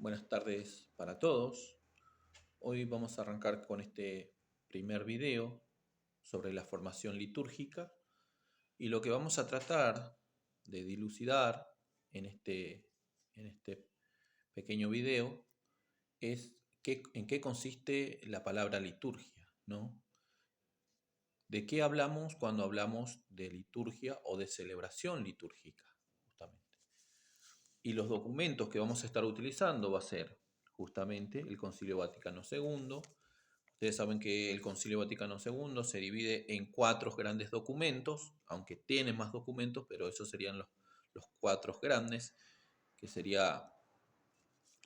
Buenas tardes para todos. Hoy vamos a arrancar con este primer video sobre la formación litúrgica y lo que vamos a tratar de dilucidar en este pequeño video es en qué consiste la palabra liturgia, ¿no? ¿De qué hablamos cuando hablamos de liturgia o de celebración litúrgica, justamente? Y los documentos que vamos a estar utilizando va a ser justamente el Concilio Vaticano II. Ustedes saben que el Concilio Vaticano II se divide en 4 grandes documentos, aunque tiene más documentos, pero esos serían los 4 grandes, que sería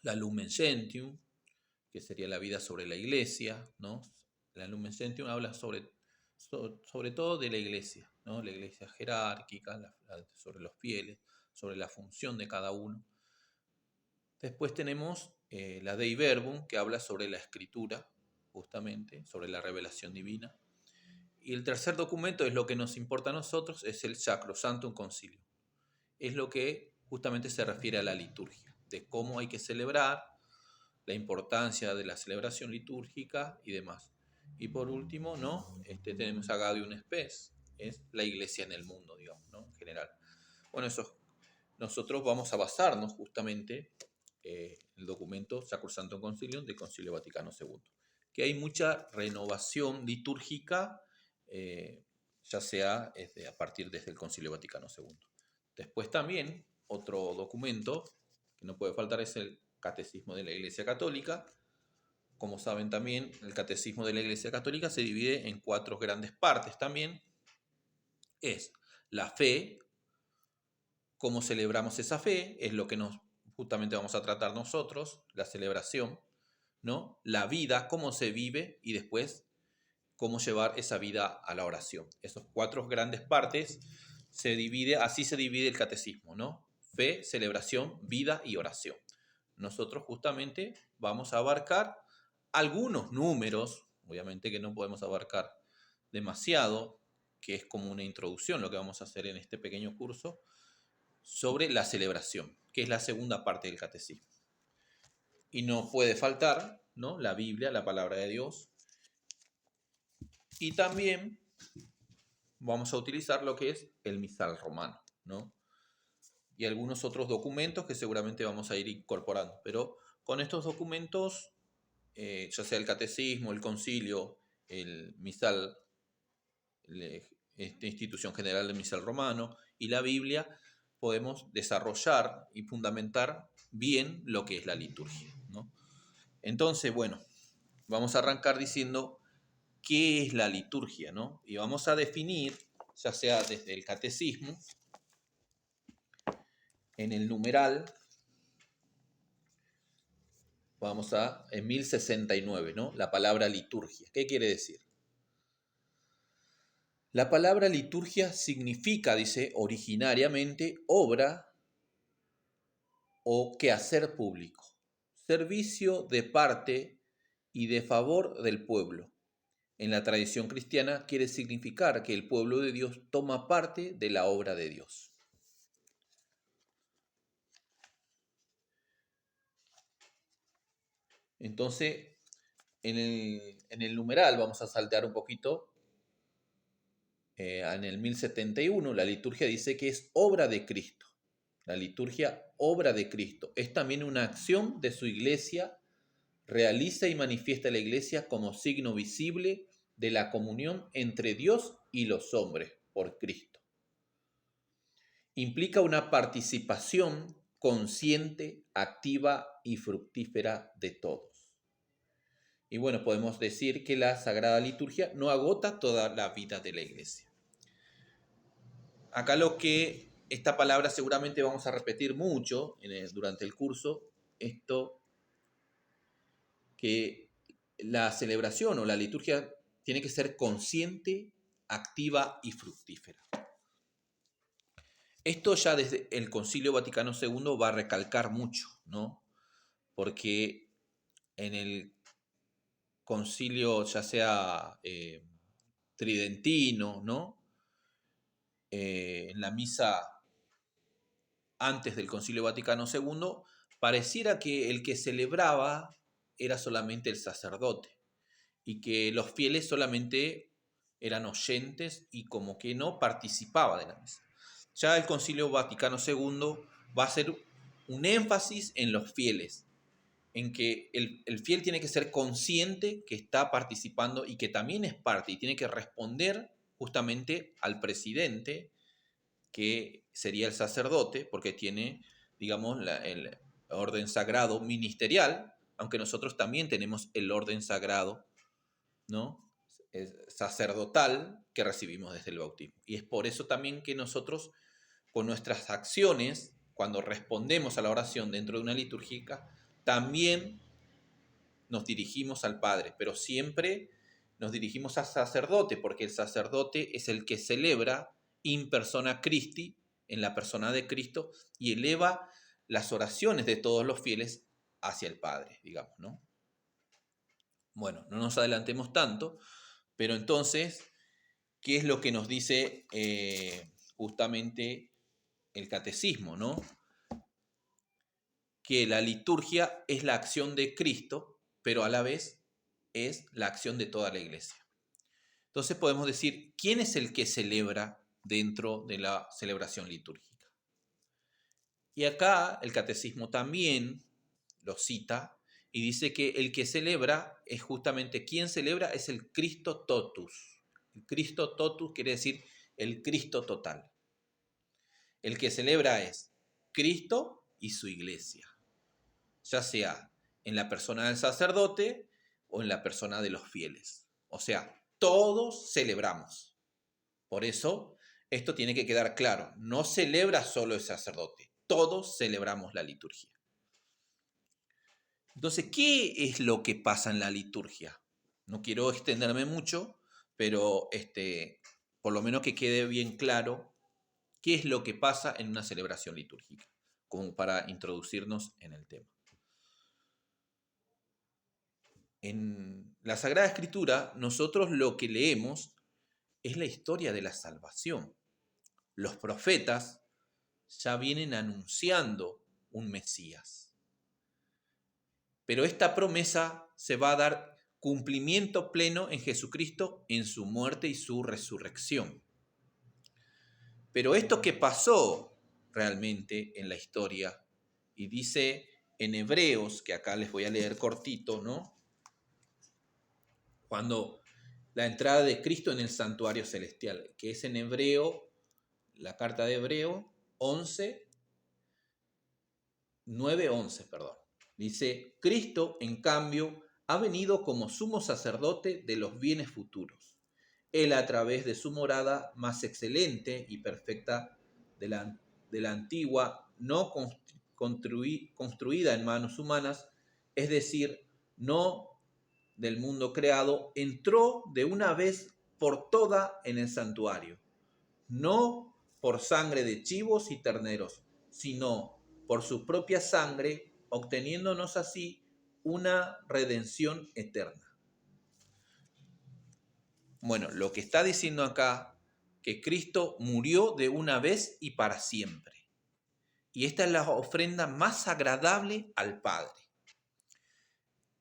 la Lumen Gentium, que sería la vida sobre la Iglesia, ¿no? La Lumen Gentium habla sobre todo de la Iglesia, ¿no? La Iglesia jerárquica, sobre los fieles, sobre la función de cada uno. Después tenemos la Dei Verbum, que habla sobre la escritura, justamente, sobre la revelación divina. Y el tercer documento es lo que nos importa a nosotros, es el Sacrosanctum Concilium. Es lo que justamente se refiere a la liturgia, de cómo hay que celebrar, la importancia de la celebración litúrgica y demás. Y por último, ¿no? Tenemos a Gaudium Spes, es la iglesia en el mundo, digamos, ¿no? En general. Bueno, nosotros vamos a basarnos justamente el documento Sacrosanctum Concilium del Concilio Vaticano II, que hay mucha renovación litúrgica, ya sea a partir desde el Concilio Vaticano II. Después también otro documento que no puede faltar es el Catecismo de la Iglesia Católica. Como saben también, el Catecismo de la Iglesia Católica se divide en 4 grandes partes también. Es la fe, cómo celebramos esa fe, es lo que justamente vamos a tratar nosotros, la celebración, ¿no? La vida, cómo se vive y después cómo llevar esa vida a la oración. Esas 4 grandes partes así se divide el catecismo, ¿no? Fe, celebración, vida y oración. Nosotros justamente vamos a abarcar algunos números, obviamente que no podemos abarcar demasiado, que es como una introducción lo que vamos a hacer en este pequeño curso, sobre la celebración, que es la segunda parte del catecismo. Y no puede faltar, ¿no? La Biblia, la palabra de Dios. Y también vamos a utilizar lo que es el misal romano, ¿no? Y algunos otros documentos que seguramente vamos a ir incorporando. Pero con estos documentos, ya sea el catecismo, el concilio, el misal, institución general del misal romano y la Biblia, podemos desarrollar y fundamentar bien lo que es la liturgia, ¿no? Entonces, bueno, vamos a arrancar diciendo qué es la liturgia, ¿no? Y vamos a definir, ya sea desde el catecismo, en el numeral, en 1069, ¿no? La palabra liturgia. ¿Qué quiere decir? La palabra liturgia significa, dice, originariamente, obra o quehacer público, servicio de parte y de favor del pueblo. En la tradición cristiana quiere significar que el pueblo de Dios toma parte de la obra de Dios. Entonces, en el numeral vamos a saltear un poquito. En el 1071 la liturgia dice que es obra de Cristo. La liturgia, obra de Cristo. Es también una acción de su iglesia. Realiza y manifiesta la iglesia como signo visible de la comunión entre Dios y los hombres por Cristo. Implica una participación consciente, activa y fructífera de todos. Y bueno, podemos decir que la Sagrada Liturgia no agota toda la vida de la iglesia. Acá esta palabra seguramente vamos a repetir mucho durante el curso, esto que la celebración o la liturgia tiene que ser consciente, activa y fructífera. Esto ya desde el Concilio Vaticano II va a recalcar mucho, ¿no? Porque en el concilio, ya sea tridentino, ¿no? En la misa antes del Concilio Vaticano II, pareciera que el que celebraba era solamente el sacerdote y que los fieles solamente eran oyentes y como que no participaba de la misa. Ya el Concilio Vaticano II va a hacer un énfasis en los fieles, en que el fiel tiene que ser consciente que está participando y que también es parte y tiene que responder justamente al presidente, que sería el sacerdote, porque tiene, digamos, el orden sagrado ministerial, aunque nosotros también tenemos el orden sagrado, ¿no? Sacerdotal que recibimos desde el bautismo. Y es por eso también que nosotros, con nuestras acciones, cuando respondemos a la oración dentro de una litúrgica, también nos dirigimos al Padre, pero siempre nos dirigimos al sacerdote, porque el sacerdote es el que celebra in persona Christi, en la persona de Cristo, y eleva las oraciones de todos los fieles hacia el Padre, digamos, ¿no? Bueno, no nos adelantemos tanto, pero entonces, ¿qué es lo que nos dice justamente el catecismo, ¿no? Que la liturgia es la acción de Cristo, pero a la vez es la acción de toda la iglesia. Entonces podemos decir, ¿quién es el que celebra dentro de la celebración litúrgica? Y acá el catecismo también lo cita y dice que el que celebra es justamente, quien celebra es el Christo totus. El Christo totus quiere decir el Cristo total. El que celebra es Cristo y su iglesia, ya sea en la persona del sacerdote o en la persona de los fieles. O sea, todos celebramos. Por eso, esto tiene que quedar claro. No celebra solo el sacerdote. Todos celebramos la liturgia. Entonces, ¿qué es lo que pasa en la liturgia? No quiero extenderme mucho, pero por lo menos que quede bien claro qué es lo que pasa en una celebración litúrgica, como para introducirnos en el tema. En la Sagrada Escritura, nosotros lo que leemos es la historia de la salvación. Los profetas ya vienen anunciando un Mesías. Pero esta promesa se va a dar cumplimiento pleno en Jesucristo, en su muerte y su resurrección. Pero esto que pasó realmente en la historia, y dice en Hebreos, que acá les voy a leer cortito, ¿no? Cuando la entrada de Cristo en el santuario celestial, que es en Hebreo, la carta de Hebreo 11, 9:11, perdón. Dice, Cristo, en cambio, ha venido como sumo sacerdote de los bienes futuros. Él, a través de su morada más excelente y perfecta de la antigua, no construida en manos humanas, es decir, no del mundo creado, entró de una vez por toda en el santuario, no por sangre de chivos y terneros, sino por su propia sangre, obteniéndonos así una redención eterna. Bueno, lo que está diciendo acá, que Cristo murió de una vez y para siempre. Y esta es la ofrenda más agradable al Padre.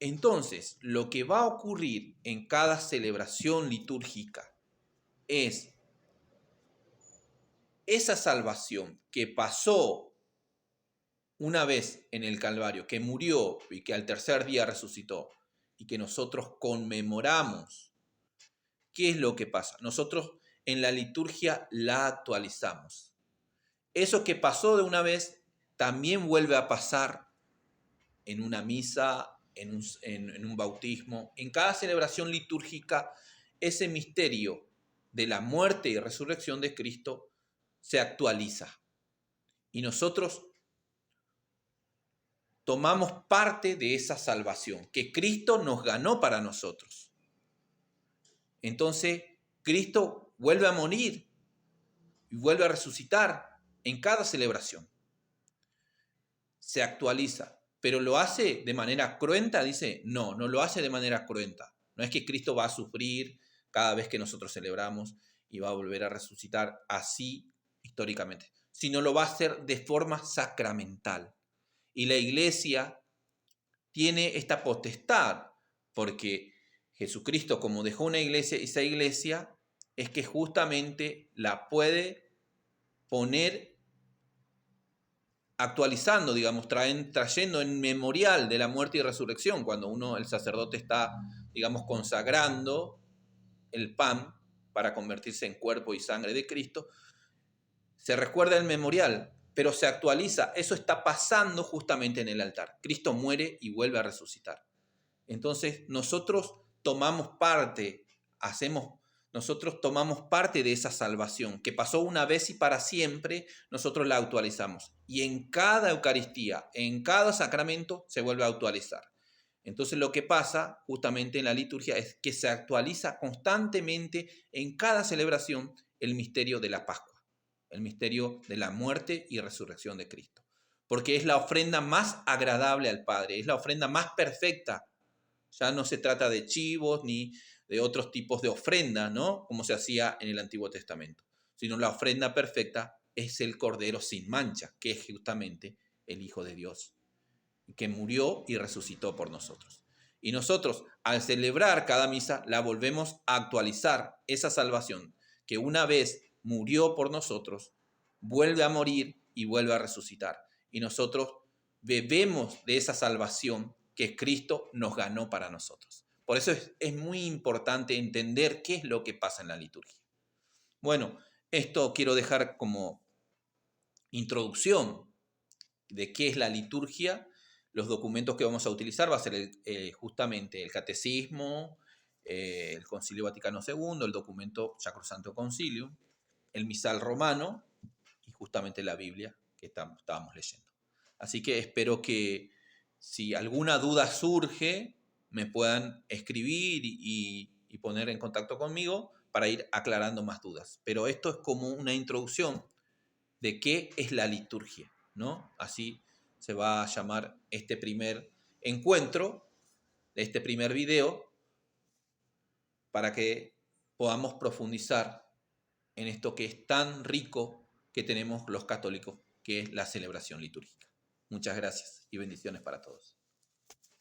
Entonces, lo que va a ocurrir en cada celebración litúrgica es esa salvación que pasó una vez en el Calvario, que murió y que al tercer día resucitó, y que nosotros conmemoramos. ¿Qué es lo que pasa? Nosotros en la liturgia la actualizamos. Eso que pasó de una vez también vuelve a pasar en una misa, en un bautismo. En cada celebración litúrgica, ese misterio de la muerte y resurrección de Cristo se actualiza. Y nosotros tomamos parte de esa salvación que Cristo nos ganó para nosotros. Entonces, Cristo vuelve a morir y vuelve a resucitar en cada celebración. Se actualiza, pero lo hace de manera cruenta, dice, no lo hace de manera cruenta. No es que Cristo va a sufrir cada vez que nosotros celebramos y va a volver a resucitar así históricamente, sino lo va a hacer de forma sacramental. Y la iglesia tiene esta potestad, porque Jesucristo, como dejó una iglesia, esa iglesia es que justamente la puede poner actualizando, digamos, trayendo en memorial de la muerte y resurrección, cuando el sacerdote está, digamos, consagrando el pan para convertirse en cuerpo y sangre de Cristo, se recuerda el memorial, pero se actualiza. Eso está pasando justamente en el altar. Cristo muere y vuelve a resucitar. Entonces nosotros tomamos parte, nosotros tomamos parte de esa salvación que pasó una vez y para siempre, nosotros la actualizamos. Y en cada Eucaristía, en cada sacramento, se vuelve a actualizar. Entonces lo que pasa justamente en la liturgia es que se actualiza constantemente en cada celebración el misterio de la Pascua, el misterio de la muerte y resurrección de Cristo. Porque es la ofrenda más agradable al Padre, es la ofrenda más perfecta. Ya no se trata de chivos ni de otros tipos de ofrenda, ¿no? Como se hacía en el Antiguo Testamento, sino la ofrenda perfecta es el Cordero sin mancha, que es justamente el Hijo de Dios, que murió y resucitó por nosotros. Y nosotros, al celebrar cada misa, la volvemos a actualizar, esa salvación, que una vez murió por nosotros, vuelve a morir y vuelve a resucitar. Y nosotros bebemos de esa salvación que Cristo nos ganó para nosotros. Por eso es muy importante entender qué es lo que pasa en la liturgia. Bueno, esto quiero dejar como introducción de qué es la liturgia. Los documentos que vamos a utilizar va a ser justamente el Catecismo, el Concilio Vaticano II, el documento Sacrosanto Concilium, el Misal Romano y justamente la Biblia que estábamos leyendo. Así que espero que si alguna duda surge, me puedan escribir y poner en contacto conmigo para ir aclarando más dudas. Pero esto es como una introducción de qué es la liturgia, ¿no? Así se va a llamar este primer encuentro, este primer video, para que podamos profundizar en esto que es tan rico que tenemos los católicos, que es la celebración litúrgica. Muchas gracias y bendiciones para todos.